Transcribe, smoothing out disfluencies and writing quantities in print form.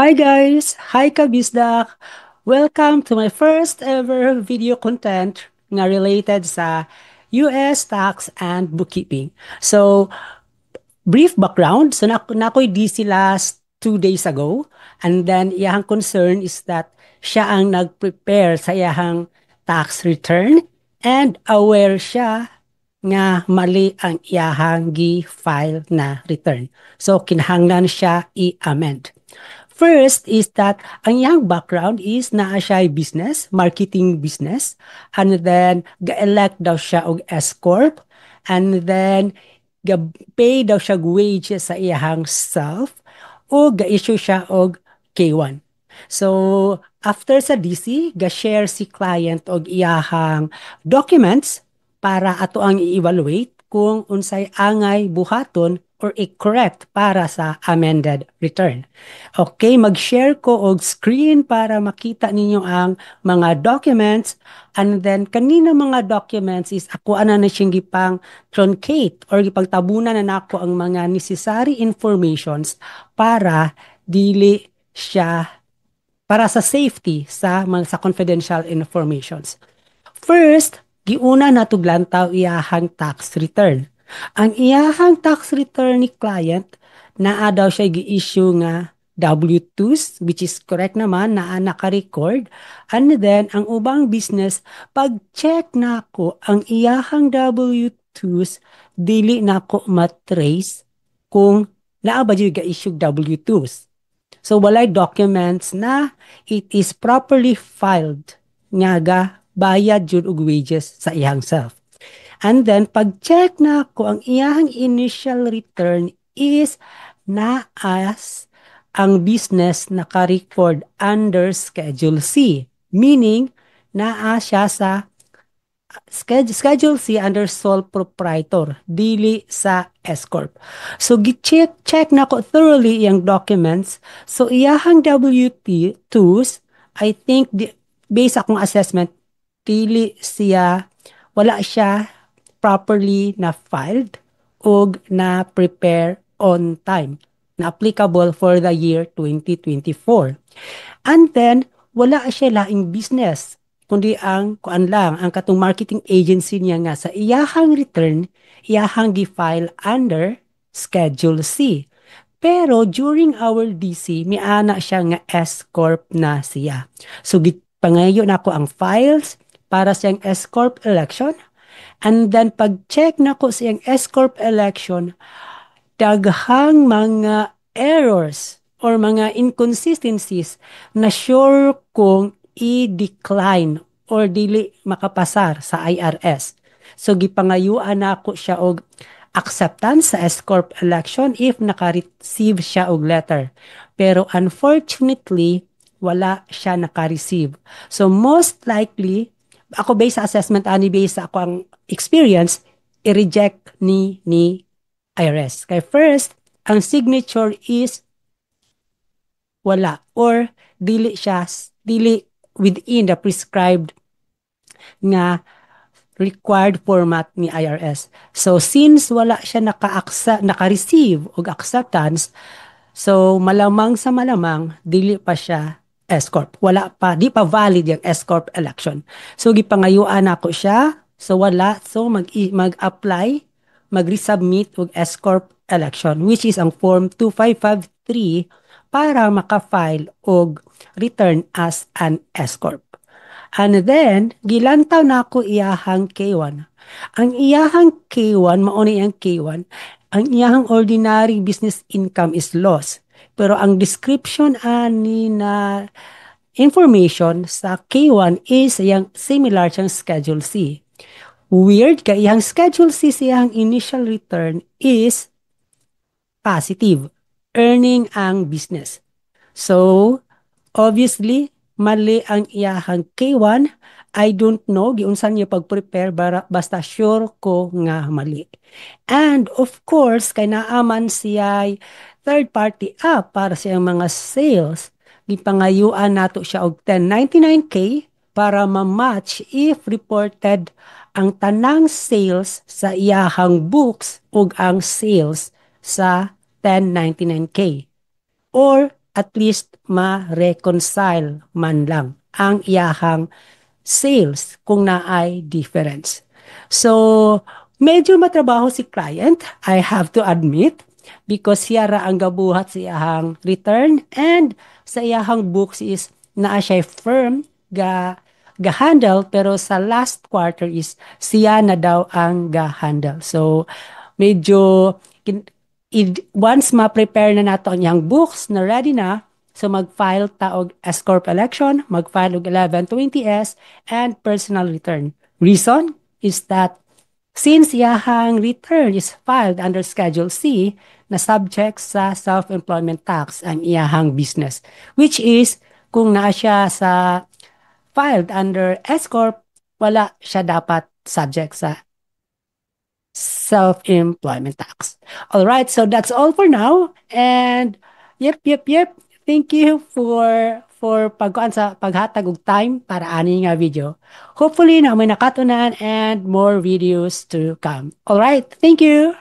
Hi guys! Hi Kabisdak! Welcome to my first ever video content nga related sa US tax and bookkeeping. So, brief background. So, nako'y DC last 2 days ago. And then, iyahang concern is that siya ang nag-prepare sa iyahang tax return and aware siya nga mali ang iyahang gi-file na return. So, kinahanglan siya i-amend. First is that ang iyang background is naa siya ay business, marketing business. And then, ga-elect daw siya og S-Corp. And then, ga-pay daw siya wages sa iyahang self o ga-issue siya og K1. So, after sa DC, ga-share si client og iyahang documents para ato ang i-evaluate kung unsay angay buhaton or i-correct para sa amended return. Okay, mag-share ko og screen para makita ninyo ang mga documents, and then kanina mga documents is ako ana na siyang gipang truncate or gipagtabunan na nako ang mga necessary informations para dili siya para sa safety sa mga sa confidential informations. First, giuna na tuglantaw iyahang tax return. Ang iyahang tax return ni client naa daw siya gi-issue nga W-2s, which is correct naman, naa naka-record. And then, ang ubang business, pag-check na ko ang iyahang W-2s, dili na ko matrace kung naa ba yung ga-issue W-2s. So, walay documents na it is properly filed nga ga bayad jud og wages sa iyang self. And then, pag-check na ko ang iyang initial return is na as ang business naka-record under Schedule C. Meaning, naa siya sa Schedule C under sole proprietor, dili sa S-Corp. So, check na ko thoroughly yung documents. So, iyahang W-2s, I think, based akong assessment, dili siya, wala siya properly na filed o na prepare on time na applicable for the year 2024. And then, wala siya laing business, kundi ang kuan lang, ang katong marketing agency niya nga sa iyahang return, iyahang gi-file under Schedule C. Pero during our DC, miana siya nga S-Corp na siya. So, pangayo na ko ang files para siyang S-Corp election. And then, pag-check na ko siyang S-Corp election, daghang mga errors or mga inconsistencies na sure kong i-decline or dili makapasar sa IRS. So gipangayuan nako siya og acceptance sa S-Corp election if naka-receive siya og letter. Pero unfortunately, wala siya naka-receive. So most likely, ako based sa assessment ani based sa ako ang experience, i-reject ni IRS. Kaya first, ang signature is wala or dili within the prescribed nga required format ni IRS. So since wala siya naka-receive og acceptance, so malamang sa malamang dili pa siya S-Corp. Wala pa, di pa valid yung S-Corp election. So gipangayuan ako siya. So wala, so mag-apply, mag-resubmit og S-Corp election, which is ang form 2553 para maka-file og return as an S-Corp. And then, gilantaw na ako iyahang K1. Ang iyahang K1, mauna iyang K1, ang iyahang ordinary business income is loss. Pero ang description ani na information sa K1 is iyang similar siyang Schedule C. Weird ka, iyang Schedule C siyang initial return is positive, earning ang business. So, obviously, mali ang iyahang K1. I don't know, giunsan niya pag-prepare, basta sure ko nga mali. And of course, kay naaman siya third party app para sa mga sales. Gipangayuan nato siya og 1099K para ma-match if reported ang tanang sales sa iyahang books ug ang sales sa 1099K. Or at least ma-reconcile man lang ang iyahang sales kung naay difference. So, medyo matrabaho si client, I have to admit, because siya ra ang gabuhat sa iyahang return and sa iyahang books is naa siya firm ga-handle pero sa last quarter is siya na daw ang ga-handle. So, medyo once ma-prepare na nato ang iyang books na ready na, so mag-file ta og S Corp election, mag-file og 1120S and personal return. Reason is that since iyahang return is filed under Schedule C na subject sa self-employment tax ang iyahang business, which is kung naa siya sa filed under S Corp, wala siya dapat subject sa self-employment tax. All right, so that's all for now. And yep. Thank you for pagkuan sa paghatag og time para ani nga video. Hopefully na may nakatunan and more videos to come. All right, thank you.